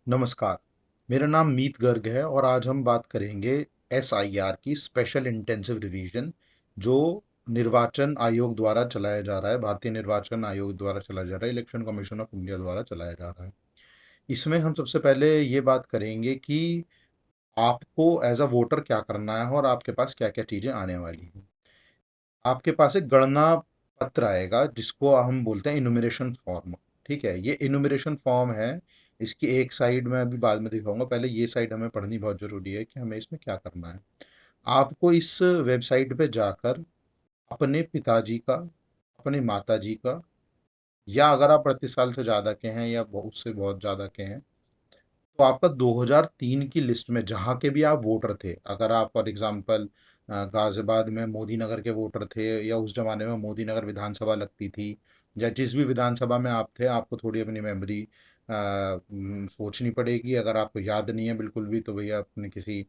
नमस्कार, मेरा नाम मीत गर्ग है और आज हम बात करेंगे एसआईआर की स्पेशल इंटेंसिव रिवीजन जो निर्वाचन आयोग द्वारा चलाया जा रहा है, भारतीय निर्वाचन आयोग द्वारा चलाया जा रहा है, इलेक्शन कमीशन ऑफ इंडिया द्वारा चलाया जा रहा है। इसमें हम सबसे पहले ये बात करेंगे कि आपको एज अ वोटर क्या करना है और आपके पास क्या-क्या चीज़ें आने वाली हैं। आपके पास एक गणना पत्र आएगा जिसको हम बोलते हैं इनुमरेशन फॉर्म। ठीक है, ये इनुमरेशन फॉर्म है। इसकी एक साइड मैं अभी बाद में दिखाऊंगा, पहले ये साइड हमें पढ़नी बहुत जरूरी है कि हमें इसमें क्या करना है। आपको इस वेबसाइट पे जाकर अपने पिताजी का, अपने माताजी का, या अगर आप 38 साल से ज़्यादा के हैं या उससे बहुत ज़्यादा के हैं, तो आपका 2003 की लिस्ट में जहाँ के भी आप वोटर थे, अगर आप फॉर एग्जांपल गाजियाबाद में मोदी नगर के वोटर थे या उस जमाने में मोदी नगर विधानसभा लगती थी, या जिस भी विधानसभा में आप थे, आपको थोड़ी अपनी मेमोरी सोचनी पड़ेगी। अगर आपको याद नहीं है बिल्कुल भी तो भैया अपने किसी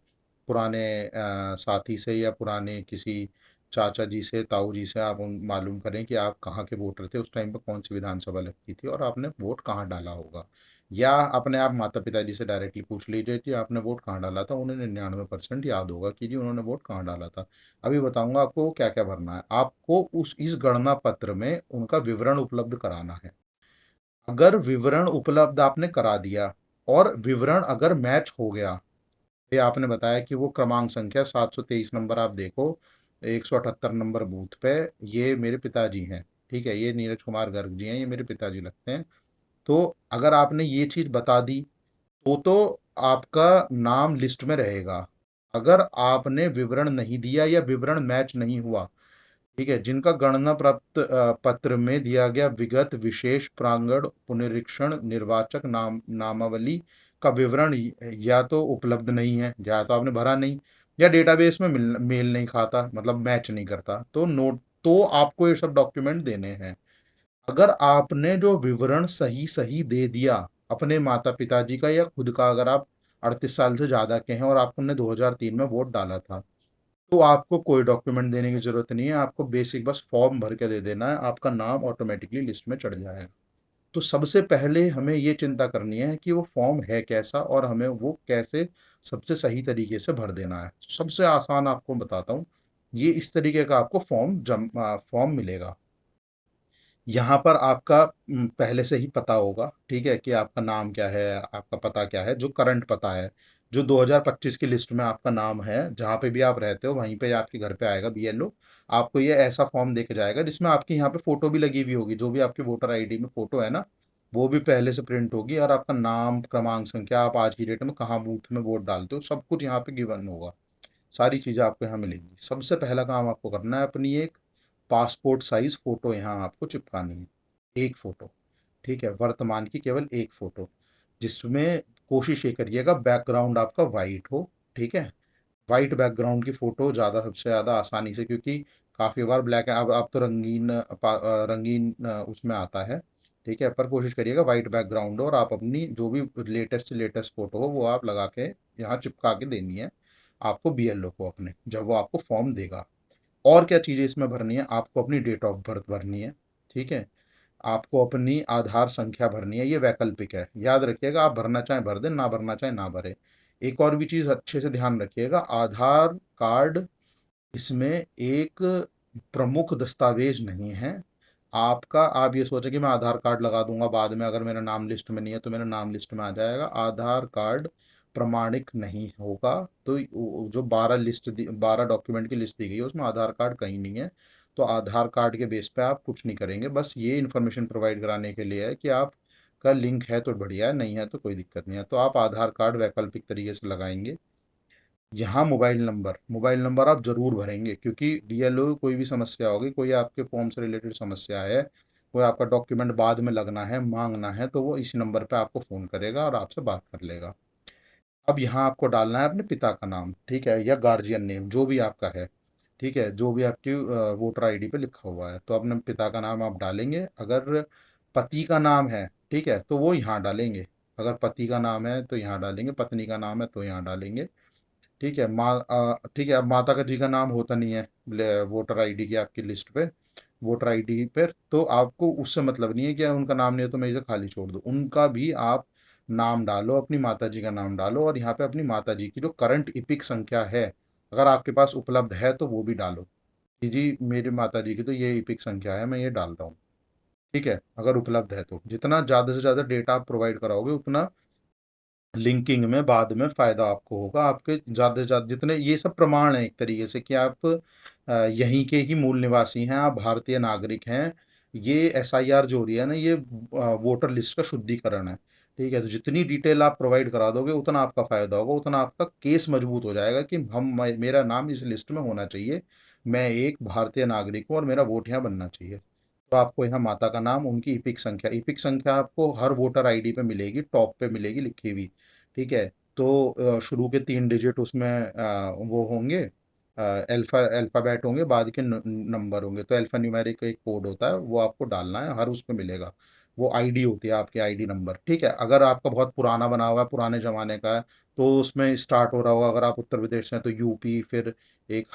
पुराने साथी से या पुराने किसी चाचा जी से, ताऊ जी से आप मालूम करें कि आप कहाँ के वोटर थे, उस टाइम पर कौन सी विधानसभा लगती थी और आपने वोट कहाँ डाला होगा। या अपने आप माता पिताजी से डायरेक्टली पूछ लीजिए कि आपने वोट कहाँ डाला था, उन्हें 99% याद होगा कि जी उन्होंने वोट कहाँ डाला था। अभी बताऊंगा आपको क्या क्या भरना है। आपको उस इस गणना पत्र में उनका विवरण उपलब्ध कराना है। अगर विवरण उपलब्ध आपने करा दिया और विवरण अगर मैच हो गया, ये आपने बताया कि वो क्रमांक संख्या 723 नंबर आप देखो, 178 नंबर बूथ पे, ये मेरे पिताजी हैं। ठीक है, ये नीरज कुमार गर्ग जी हैं, ये मेरे पिताजी लगते हैं। तो अगर आपने ये चीज़ बता दी तो आपका नाम लिस्ट में रहेगा। अगर आपने विवरण नहीं दिया या विवरण मैच नहीं हुआ, ठीक है, जिनका गणना प्राप्त पत्र में दिया गया विगत विशेष प्रांगण पुनरीक्षण निर्वाचक नामावली का विवरण या तो उपलब्ध नहीं है, या तो आपने भरा नहीं, या डेटाबेस में मेल नहीं खाता, मतलब मैच नहीं करता, तो नोट तो आपको ये सब डॉक्यूमेंट देने हैं। अगर आपने जो विवरण सही सही दे दिया अपने माता पिताजी का या खुद का, अगर आप 38 साल से ज़्यादा के हैं और आपने 2003 में वोट डाला था, तो आपको कोई डॉक्यूमेंट देने की ज़रूरत नहीं है। आपको बेसिक बस फॉर्म भर के दे देना है, आपका नाम ऑटोमेटिकली लिस्ट में चढ़ जाएगा। तो सबसे पहले हमें ये चिंता करनी है कि वो फॉर्म है कैसा और हमें वो कैसे सबसे सही तरीके से भर देना है। सबसे आसान आपको बताता हूँ, ये इस तरीके का आपको फॉर्म मिलेगा। यहाँ पर आपका पहले से ही पता होगा, ठीक है, कि आपका नाम क्या है, आपका पता क्या है, जो करंट पता है, जो 2025 की लिस्ट में आपका नाम है, जहाँ पे भी आप रहते हो वहीं पे आपके घर पे आएगा बीएलओ। आपको ये ऐसा फॉर्म देके जाएगा जिसमें आपकी यहाँ पे फोटो भी लगी हुई होगी, जो भी आपकी वोटर आईडी में फोटो है ना, वो भी पहले से प्रिंट होगी, और आपका नाम, क्रमांक संख्या, आप आज की डेट में कहाँ बूथ में वोट डालते हो, सब कुछ यहाँ पे गिवन होगा। सारी चीज़ें आपको यहाँ मिलेंगी। सबसे पहला काम आपको करना है, अपनी एक पासपोर्ट साइज फ़ोटो यहाँ आपको चिपकानी है। एक फ़ोटो, ठीक है? वर्तमान की केवल एक फ़ोटो, जिसमें कोशिश ये करिएगा बैकग्राउंड आपका वाइट हो, ठीक है? वाइट बैकग्राउंड की फ़ोटो ज़्यादा, सबसे ज़्यादा आसानी से, क्योंकि काफ़ी बार ब्लैक, अब तो रंगीन रंगीन उसमें आता है, ठीक है? पर कोशिश करिएगा वाइट बैकग्राउंड हो और आप अपनी जो भी लेटेस्ट से लेटेस्ट फ़ोटो हो वो आप लगा के यहाँ चिपका के देनी है आपको बीएलओ को अपने, जब वो आपको फॉर्म देगा। और क्या चीज़ें इसमें भरनी है, आपको अपनी डेट ऑफ बर्थ भरनी है, ठीक है? आपको अपनी आधार संख्या भरनी है, ये वैकल्पिक है, याद रखिएगा। आप भरना चाहें भर दें, ना भरना चाहें ना भरें। एक और भी चीज़ अच्छे से ध्यान रखिएगा, आधार कार्ड इसमें एक प्रमुख दस्तावेज नहीं है आपका। आप ये सोचें कि मैं आधार कार्ड लगा दूंगा, बाद में अगर मेरा नाम लिस्ट में नहीं है तो मेरा नाम लिस्ट में आ जाएगा, आधार कार्ड प्रमाणिक नहीं होगा। तो जो 12 डॉक्यूमेंट की लिस्ट दी गई है उसमें आधार कार्ड कहीं नहीं है। तो आधार कार्ड के बेस पे आप कुछ नहीं करेंगे, बस ये इन्फॉर्मेशन प्रोवाइड कराने के लिए है कि आप का लिंक है तो बढ़िया है, नहीं है तो कोई दिक्कत नहीं है। तो आप आधार कार्ड वैकल्पिक तरीके से लगाएंगे। यहाँ मोबाइल नंबर आप ज़रूर भरेंगे, क्योंकि बीएलओ कोई भी समस्या होगी, कोई आपके फॉर्म से रिलेटेड समस्या है, कोई आपका डॉक्यूमेंट बाद में लगना है, मांगना है, तो वो इसी नंबर पे आपको फ़ोन करेगा और आपसे बात कर लेगा। अब यहाँ आपको डालना है अपने पिता का नाम, ठीक है, या गार्जियन नेम जो भी आपका है, ठीक है, जो भी आपकी वोटर आईडी पे लिखा हुआ है, तो अपने पिता का नाम आप डालेंगे। अगर पति का नाम है, ठीक है, तो वो यहाँ डालेंगे। अगर पति का नाम है तो यहाँ डालेंगे, पत्नी का नाम है तो यहाँ डालेंगे, ठीक है। ठीक है, अब माता का जी का नाम होता नहीं है वोटर आईडी की आपकी लिस्ट पे, वोटर आईडी पर, तो आपको उससे मतलब नहीं है कि उनका नाम नहीं है तो मैं इसे खाली छोड़ दूँ, उनका भी आप नाम डालो, अपनी माताजी का नाम डालो और यहाँ पे अपनी माताजी की जो करंट इपिक संख्या है, अगर आपके पास उपलब्ध है तो वो भी डालो कि जी मेरी माताजी की तो ये इपिक संख्या है, मैं ये डाल रहा हूँ। ठीक है, अगर उपलब्ध है तो जितना ज़्यादा से ज़्यादा डेटा आप प्रोवाइड कराओगे उतना लिंकिंग में बाद में फ़ायदा आपको होगा। आपके ज़्यादा से ज़्यादा जितने ये सब प्रमाण है एक तरीके से कि आप यहीं के ही मूल निवासी हैं, आप भारतीय नागरिक हैं। ये एसआईआर जो हो रही है ना, ये वोटर लिस्ट का शुद्धिकरण है। ठीक है, तो जितनी डिटेल आप प्रोवाइड करा दोगे उतना आपका फ़ायदा होगा, उतना आपका केस मजबूत हो जाएगा कि मेरा नाम इस लिस्ट में होना चाहिए, मैं एक भारतीय नागरिक हूँ और मेरा वोट यहाँ बनना चाहिए। तो आपको यहाँ माता का नाम, उनकी इपिक संख्या आपको हर वोटर आईडी पे मिलेगी, टॉप पे मिलेगी लिखी हुई। ठीक है, तो शुरू के 3 डिजिट उसमें वो होंगे, अल्फ़ाबेट होंगे, बाद के नंबर होंगे, तो अल्फ़ा न्यूमेरिक एक कोड होता है, वो आपको डालना है, हर उस पे मिलेगा। वो आईडी होती है आपकी आईडी नंबर। ठीक है, अगर आपका बहुत पुराना बना हुआ है, पुराने ज़माने का है, तो उसमें स्टार्ट हो रहा होगा, अगर आप उत्तर प्रदेश से हैं तो यूपी, फिर एक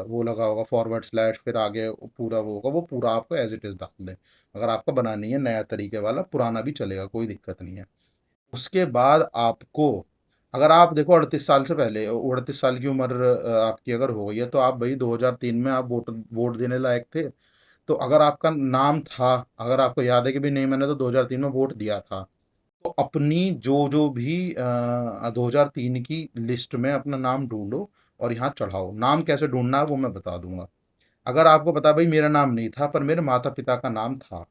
वो लगा होगा फॉरवर्ड स्लैश, फिर आगे पूरा वो होगा, वो पूरा आपको एज इट इज़ डाल दें। अगर आपका बना नहीं है नया तरीके वाला, पुराना भी चलेगा, कोई दिक्कत नहीं है। उसके बाद आपको, अगर आप देखो 38 साल से पहले, 38 साल की उम्र आपकी अगर हो गई है, तो आप भाई 2003 में आप वोट देने लायक थे। तो अगर आपका नाम था, अगर आपको याद है कि भाई नहीं मैंने तो 2003 में वोट दिया था, तो अपनी जो जो भी 2003 की लिस्ट में अपना नाम ढूंढो और यहाँ चढ़ाओ। नाम कैसे ढूंढना है वो मैं बता दूंगा। अगर आपको पता भाई मेरा नाम नहीं था पर मेरे माता पिता का नाम था,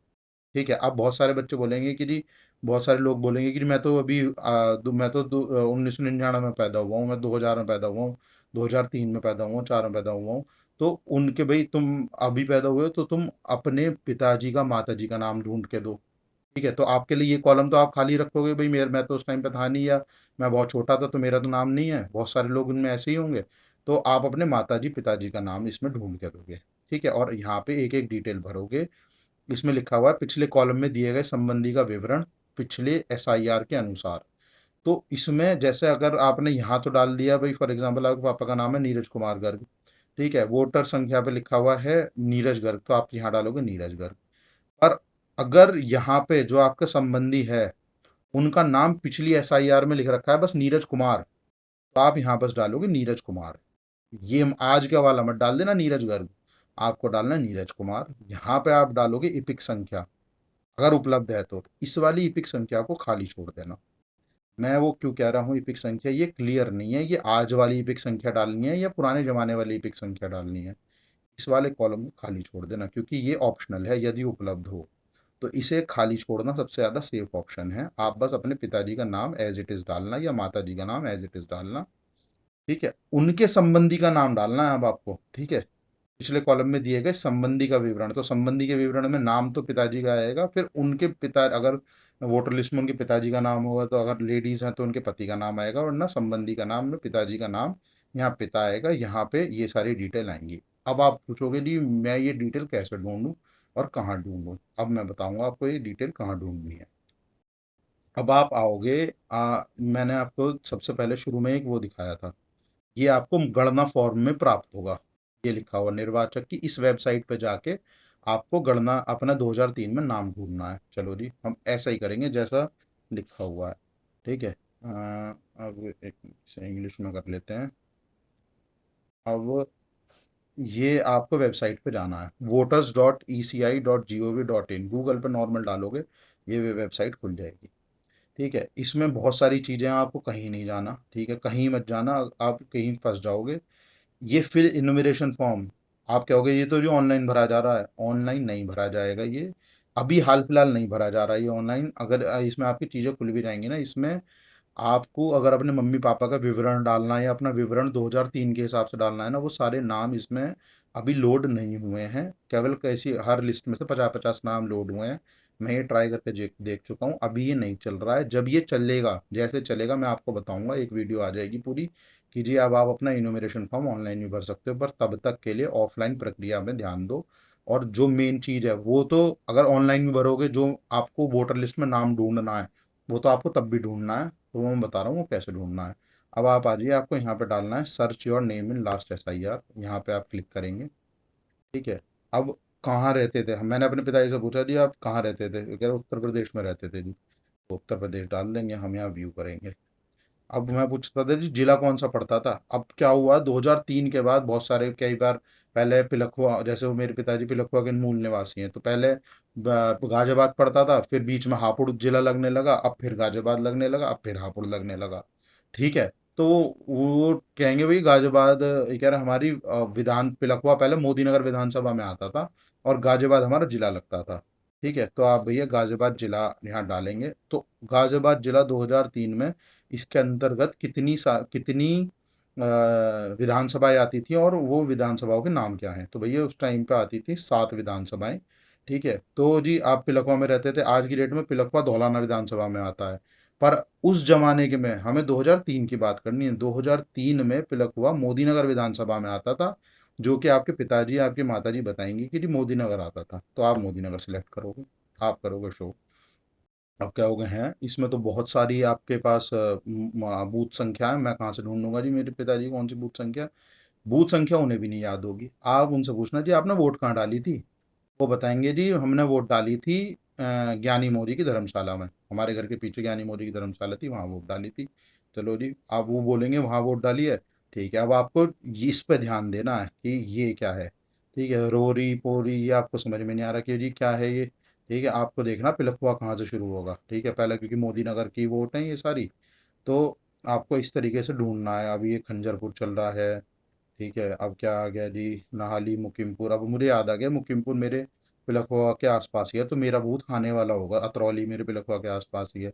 ठीक है, अब बहुत सारे बच्चे बोलेंगे कि जी, बहुत सारे लोग बोलेंगे कि जी मैं तो अभी 1999 में पैदा हुआ हूँ, मैं 2000 में पैदा हुआ हूँ, 2003 में पैदा हुआ हूँ, 4 में पैदा हुआ हूँ। तो उनके भाई तुम अभी पैदा हुए हो तो तुम अपने पिताजी का माताजी का नाम ढूंढ के दो। ठीक है, तो आपके लिए ये कॉलम तो आप खाली रखोगे, भाई मेरे मैं तो उस टाइम पे था नहीं, या मैं बहुत छोटा था तो मेरा तो नाम नहीं है, बहुत सारे लोग उनमें ऐसे ही होंगे। तो आप अपने माताजी पिताजी का नाम इसमें ढूंढ के दोगे। ठीक है, और यहाँ पे एक एक डिटेल भरोगे। इसमें लिखा हुआ है पिछले कॉलम में दिए गए संबंधी का विवरण पिछले एसआईआर के अनुसार। तो इसमें जैसे अगर आपने यहाँ तो डाल दिया भाई, फॉर एग्जाम्पल आपके पापा का नाम है नीरज कुमार गर्ग, ठीक है, वोटर संख्या पे लिखा हुआ है नीरज गर्ग, तो आप यहाँ डालोगे नीरज गर्ग। पर अगर यहाँ पे जो आपका संबंधी है उनका नाम पिछली एसआईआर में लिख रखा है बस नीरज कुमार, तो आप यहाँ बस डालोगे नीरज कुमार। ये आज का वाला मत डाल देना नीरज गर्ग, आपको डालना है नीरज कुमार। यहाँ पे आप डालोगे इपिक संख्या, अगर उपलब्ध है तो इस वाली इपिक संख्या को खाली छोड़ देना। मैं वो क्यों कह रहा हूँ इपिक संख्या, ये क्लियर नहीं है, ये आज वाली इपिक संख्या डालनी है या पुराने जमाने वाली इपिक संख्या डालनी है। इस वाले कॉलम को खाली छोड़ देना क्योंकि ये ऑप्शनल है, यदि उपलब्ध हो तो इसे खाली छोड़ना सबसे ज़्यादा सेफ ऑप्शन है। आप बस अपने पिताजी का नाम एज इट इज़ डालना या माताजी का नाम एज इट इज़ डालना। ठीक है, उनके संबंधी का नाम डालना है अब आपको। ठीक है, पिछले कॉलम में दिए गए संबंधी का विवरण, तो संबंधी के विवरण में नाम तो पिताजी का आएगा, फिर उनके पिता, अगर वोटर लिस्ट में उनके पिताजी का नाम होगा तो अगर लेडीज हैं तो उनके पति का नाम आएगा, वरना संबंधी का नाम में पिताजी का नाम, यहाँ पिता आएगा, यहाँ पे ये सारी डिटेल आएंगी। अब आप पूछोगे जी मैं ये डिटेल कैसे ढूंढूं और कहाँ ढूंढूं, अब मैं बताऊंगा आपको ये डिटेल कहाँ ढूंढनी है। अब आप आओगे, मैंने आपको सबसे पहले शुरू में एक वो दिखाया था, ये आपको गणना फॉर्म में प्राप्त होगा। ये लिखा हुआ निर्वाचक की इस वेबसाइट पे जाके आपको गणना अपना 2003 में नाम ढूंढना है। चलो जी हम ऐसा ही करेंगे जैसा लिखा हुआ है। ठीक है, अब एक इंग्लिश में कर लेते हैं। अब ये आपको वेबसाइट पे जाना है voters.eci.gov.in, गूगल पे नॉर्मल डालोगे ये वेबसाइट खुल जाएगी। ठीक है, इसमें बहुत सारी चीज़ें हैं, आपको कहीं नहीं जाना। ठीक है, कहीं मत जाना, आप कहीं फंस जाओगे। ये फिल इनुमरेशन फॉर्म, आप कहोगे ये तो जो ऑनलाइन भरा जा रहा है, ऑनलाइन नहीं भरा जाएगा ये, अभी हाल फिलहाल नहीं भरा जा रहा है ये ऑनलाइन। अगर इसमें आपकी चीज़ें खुल भी जाएंगी ना, इसमें आपको अगर अपने मम्मी पापा का विवरण डालना है या अपना विवरण 2003 के हिसाब से डालना है ना, वो सारे नाम इसमें अभी लोड नहीं हुए हैं। केवल कैसी हर लिस्ट में से 50-50 नाम लोड हुए हैं। मैं ये ट्राई करके देख चुका हूँ, अभी ये नहीं चल रहा है। जब ये चलेगा, जैसे चलेगा मैं आपको बताऊंगा, एक वीडियो आ जाएगी पूरी कि जी अब आप अपना इनोमिनेशन फॉर्म ऑनलाइन भी भर सकते हो, पर तब तक के लिए ऑफलाइन प्रक्रिया में ध्यान दो। और जो मेन चीज़ है वो तो अगर ऑनलाइन भी भरोगे, जो आपको वोटर लिस्ट में नाम ढूंढना है वो तो आपको तब भी ढूंढना है, तो वो मैं बता रहा हूँ वो कैसे ढूंढना है। अब आप आ जाइए, आपको यहाँ पे डालना है search your name in last SIR, यहाँ पे आप क्लिक करेंगे। ठीक है, अब कहाँ रहते थे हम, मैंने अपने पिताजी से पूछा जी आप कहाँ रहते थे, कह रहे उत्तर प्रदेश में रहते थे जी। तो उत्तर प्रदेश डाल देंगे, हम यहाँ व्यू करेंगे। अब मैं पूछता था जी जिला कौन सा पड़ता था। अब क्या हुआ, 2003 के बाद बहुत सारे कई बार, पहले पिलखुआ, जैसे वो मेरे पिताजी पिलखुआ के मूल निवासी हैं, तो पहले गाजियाबाद पड़ता था, फिर बीच में हापुड़ जिला लगने लगा, अब फिर गाजियाबाद लगने लगा, अब फिर हापुड़ लगने लगा। ठीक है। तो वो कहेंगे भाई गाजियाबाद, ये कह रहे हमारी विधान पिलखुआ पहले मोदी नगर विधानसभा में आता था और गाजियाबाद हमारा जिला लगता था। ठीक है, तो आप भैया गाजियाबाद जिला यहाँ डालेंगे। तो गाजियाबाद जिला 2003 में इसके अंतर्गत कितनी विधानसभाएं आती थी और वो विधानसभाओं के नाम क्या हैं। तो भैया उस टाइम पे आती थी 7 विधानसभाएं। ठीक है, तो जी आप पिलखुआ में रहते थे, आज की डेट में पिलखुआ धौलाना विधानसभा में आता है। पर उस जमाने के में हमें 2003 की बात करनी है, 2003 में पिलखुआ मोदी नगर विधानसभा में आता था, जो कि आपके पिताजी आपकी माताजी बताएंगी कि जी मोदी नगर आता था। तो आप मोदी नगर सेलेक्ट करोगे, आप करोगे शो। अब क्या हो गए हैं, इसमें तो बहुत सारी आपके पास बूथ संख्या है। मैं कहाँ से ढूंढूंगा जी मेरे पिताजी कौन सी बूथ संख्या। बूथ संख्या उन्हें भी नहीं याद होगी। आप उनसे पूछना जी आपने वोट कहाँ डाली थी, वो बताएंगे जी हमने वोट डाली थी ज्ञानी मोदी की धर्मशाला में, हमारे घर के पीछे ज्ञानी मोदी की धर्मशाला थी, वहाँ वोट डाली थी। चलो जी, आप वो बोलेंगे वहाँ वोट डाली है। ठीक है, अब आपको इस पे ध्यान देना है कि ये क्या है। ठीक है, रोरी पोरी ये आपको समझ में नहीं आ रहा कि जी क्या है ये। ठीक है, आपको देखना पिलखुआ कहाँ से शुरू होगा। ठीक है, पहले क्योंकि मोदी नगर की वोट है ये सारी, तो आपको इस तरीके से ढूंढना है। अभी ये खंजरपुर चल रहा है। ठीक है, अब क्या आ गया जी, नाहाली मुकिमपुर। अब मुझे याद आ गया मुकिमपुर मेरे पिलखुआ के आसपास ही है, तो मेरा बूथ खाने वाला होगा। अतरौली मेरे पिलखुआ के आसपास ही है।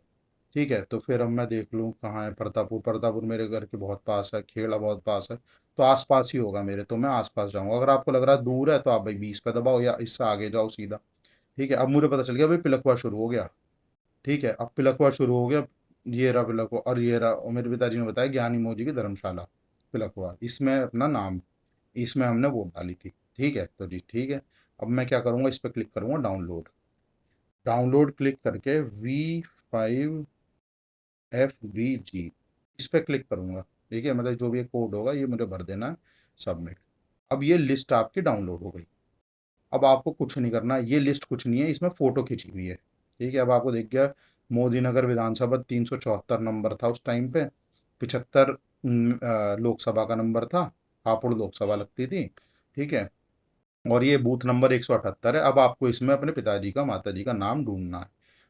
ठीक है, तो फिर अब मैं देख लूँ कहाँ है प्रतापपुर। प्रतापपुर मेरे घर के बहुत पास है, खेड़ा बहुत पास है, तो आसपास ही होगा मेरे, तो मैं आसपास जाऊँगा। अगर आपको लग रहा है दूर है तो आप भाई 20 पे दबाओ या इससे आगे जाओ सीधा। ठीक है, अब मुझे पता चल गया भाई पिलखुआ शुरू हो गया। ठीक है, अब पिलखुआ शुरू हो गया। ये रहा पिलखुआ, और ये रहा, और मेरे पिताजी ने बताया ज्ञानी मोदी की धर्मशाला पिलखुआ, इसमें अपना नाम, इसमें हमने वोट डाली थी। ठीक है, तो जी ठीक है। अब मैं क्या करूँगा, इस पर क्लिक करूँगा डाउनलोड। डाउनलोड क्लिक करके V5FVG इस पर क्लिक करूँगा। ठीक है, मतलब जो भी कोड होगा ये मुझे भर देना है, सबमिट। अब ये लिस्ट आपकी डाउनलोड हो गई। अब आपको कुछ नहीं करना, ये लिस्ट कुछ नहीं है, इसमें फोटो खींची हुई है। ठीक है, अब आपको दिख गया मोदी नगर विधानसभा 374 नंबर था उस टाइम पे, 75 लोकसभा का नंबर था, हापुड़ लोकसभा लगती थी। ठीक है, और ये बूथ नंबर 178 है। अब आपको इसमें अपने पिताजी का माताजी का नाम ढूंढना है।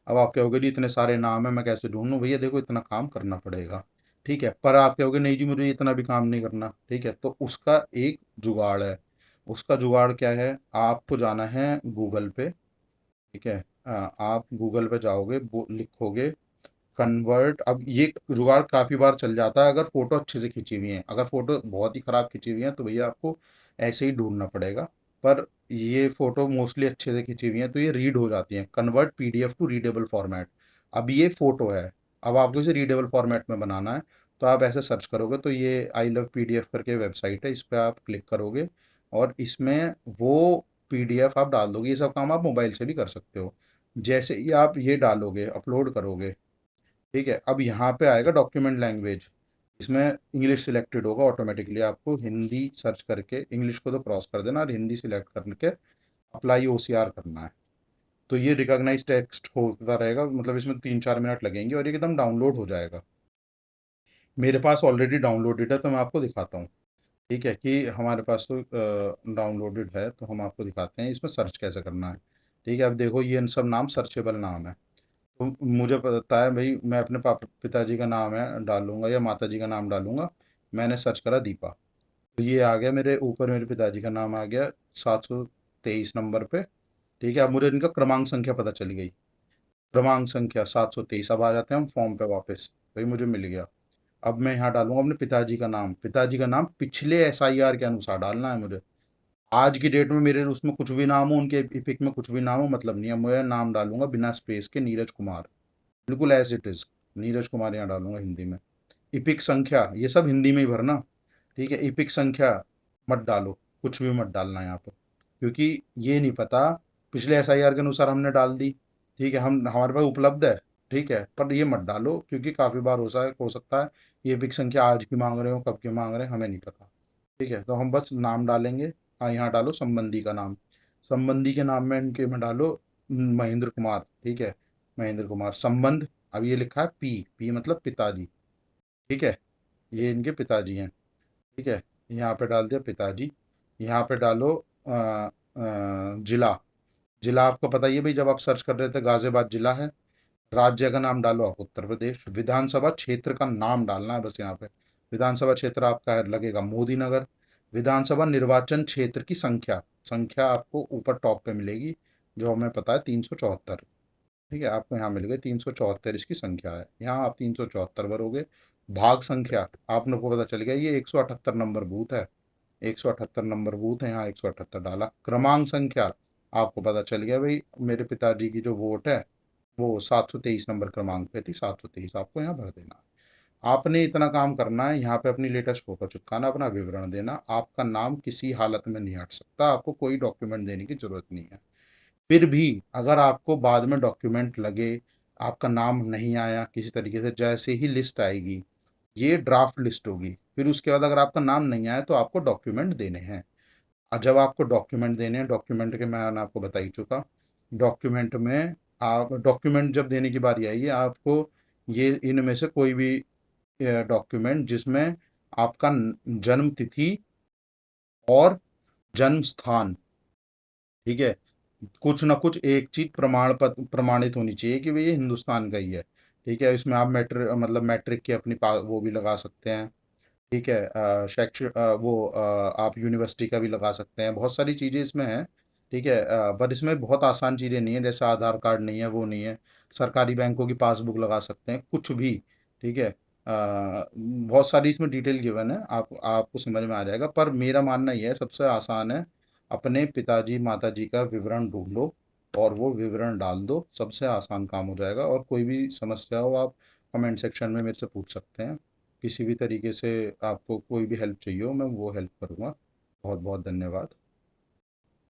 अब आप कहोगे जी इतने सारे नाम है मैं कैसे ढूंढूं, भैया देखो इतना काम करना पड़ेगा। ठीक है, पर आप कहोगे नहीं जी मुझे इतना भी काम नहीं करना। ठीक है, तो उसका एक जुगाड़ है। उसका जुगाड़ क्या है, आपको जाना है गूगल पे। ठीक है, आप गूगल पे जाओगे, लिखोगे कन्वर्ट। अब ये जुगाड़ काफ़ी बार चल जाता है अगर फोटो अच्छे से खींची हुई है। अगर फोटो बहुत ही ख़राब खींची हुई है तो भैया आपको ऐसे ही ढूंढना पड़ेगा। पर ये फोटो मोस्टली अच्छे से खींची हुई है तो ये रीड हो जाती है। Convert PDF to readable format. अब ये फोटो है, अब आपको इसे रीडेबल फॉर्मेट में बनाना है। तो आप ऐसे सर्च करोगे तो ये आई लव पीडीएफ करके वेबसाइट है, इस पर आप क्लिक करोगे और इसमें वो पीडीएफ आप डाल दोगे। ये सब काम आप मोबाइल से भी कर सकते हो। जैसे ही आप ये डालोगे अपलोड करोगे, ठीक है, अब यहाँ पे आएगा डॉक्यूमेंट लैंग्वेज। इसमें इंग्लिश सिलेक्टेड होगा ऑटोमेटिकली। आपको हिंदी सर्च करके इंग्लिश को तो क्रॉस कर देना और हिंदी सिलेक्ट करके अप्लाई ओसीआर करना है। तो ये रिकॉग्नाइज टेक्स्ट होता रहेगा, मतलब इसमें 3-4 मिनट लगेंगे और ये एकदम डाउनलोड हो जाएगा। मेरे पास ऑलरेडी डाउनलोडेड है तो मैं आपको दिखाता हूँ। ठीक है, कि हमारे पास तो डाउनलोडेड है, तो हम आपको दिखाते हैं इसमें सर्च कैसे करना है। ठीक है, अब देखो ये इन सब नाम सर्चेबल नाम है। तो मुझे पता है भाई, मैं अपने पापा पिताजी का नाम है डालूंगा या माताजी का नाम डालूंगा। मैंने सर्च करा दीपा, तो ये आ गया मेरे ऊपर, मेरे पिताजी का नाम आ गया 723 नंबर पे। ठीक है, अब मुझे इनका क्रमांक संख्या पता चली गई। क्रमांक संख्या 723। अब आ जाते हैं हम फॉर्म पे वापस। भाई मुझे मिल गया। अब मैं यहाँ डालूंगा अपने पिताजी का नाम। पिताजी का नाम पिछले एसआईआर के अनुसार डालना है मुझे। आज की डेट में मेरे उसमें कुछ भी नाम हो, उनके इपिक में कुछ भी नाम हो, मतलब नहीं है। मैं नाम डालूंगा बिना स्पेस के, नीरज कुमार, बिल्कुल as it is. Neeraj Kumar यहाँ डालूंगा हिंदी में। इपिक संख्या ये सब हिंदी में ही भरना। ठीक है, इपिक संख्या मत डालो, कुछ भी मत डालना यहाँ पर, क्योंकि ये नहीं पता, पिछले एसआईआर के अनुसार हमने डाल दी। ठीक है, हम हमारे पास उपलब्ध है। ठीक है, पर ये मत डालो क्योंकि काफ़ी बार हो सकता है ये इपिक संख्या आज की मांग रहे हो, कब की मांग रहे हैं हमें नहीं पता। ठीक है, तो हम बस नाम डालेंगे। हाँ, यहाँ डालो संबंधी का नाम। संबंधी के नाम में इनके में डालो महेंद्र कुमार। ठीक है, महेंद्र कुमार संबंध। अब ये लिखा है पी, पी मतलब पिताजी, ठीक है, ये इनके पिताजी हैं, ठीक है, यहाँ पे डाल दिया पिताजी। यहाँ पे डालो जिला, जिला आपको पता ही है भाई, जब आप सर्च कर रहे थे गाजियाबाद जिला है। राज्य का नाम डालो आप उत्तर प्रदेश, विधानसभा क्षेत्र का नाम डालना है बस यहाँ पे। विधानसभा क्षेत्र आपका है लगेगा मोदी नगर। विधानसभा निर्वाचन क्षेत्र की संख्या, संख्या आपको ऊपर टॉप पे मिलेगी, जो हमें पता है 374, ठीक है, आपको यहाँ मिल गई 374 इसकी संख्या है, यहाँ आप 374 भरोगे। भाग संख्या आप लोग को पता चल गया, ये 178 नंबर बूथ है, 178 नंबर बूथ है, यहाँ 178 डाला। क्रमांक संख्या आपको पता चल गया भाई, मेरे पिताजी की जो वोट है वो 723 नंबर क्रमांक पे थी, 723 आपको यहाँ भर देना है। आपने इतना काम करना है, यहाँ पे अपनी लेटेस्ट फोटो चिपकाना, अपना विवरण देना, आपका नाम किसी हालत में नहीं हट सकता, आपको कोई डॉक्यूमेंट देने की जरूरत नहीं है। फिर भी अगर आपको बाद में डॉक्यूमेंट लगे, आपका नाम नहीं आया किसी तरीके से, जैसे ही लिस्ट आएगी, ये ड्राफ्ट लिस्ट होगी, फिर उसके बाद अगर आपका नाम नहीं आया तो आपको डॉक्यूमेंट देने हैं। और जब आपको डॉक्यूमेंट देने हैं, डॉक्यूमेंट के मैंने आपको बता ही चुका, डॉक्यूमेंट में आप डॉक्यूमेंट जब देने की बारी आएगी आपको, ये इनमें से कोई भी डॉक्यूमेंट जिसमें आपका जन्म तिथि और जन्म स्थान, ठीक है, कुछ ना कुछ एक चीज प्रमाण पत्र प्रमाणित होनी चाहिए कि भाई ये हिंदुस्तान का ही है, ठीक है। इसमें आप मैट्रिक मतलब मैट्रिक की अपनी वो भी लगा सकते हैं, ठीक है, शैक्षिक आप यूनिवर्सिटी का भी लगा सकते हैं, बहुत सारी चीज़ें इसमें हैं, ठीक है। पर इसमें बहुत आसान चीज़ें नहीं है, जैसे आधार कार्ड नहीं है, वो नहीं है, सरकारी बैंकों की पासबुक लगा सकते हैं, कुछ भी, ठीक है। बहुत सारी इसमें डिटेल गिवन है, आप आपको समझ में आ जाएगा, पर मेरा मानना ये है सबसे आसान है, अपने पिताजी माताजी का विवरण ढूंढो और वो विवरण डाल दो, सबसे आसान काम हो जाएगा। और कोई भी समस्या हो आप कमेंट सेक्शन में मेरे से पूछ सकते हैं, किसी भी तरीके से आपको कोई भी हेल्प चाहिए हो मैं वो हेल्प करूँगा। बहुत बहुत धन्यवाद।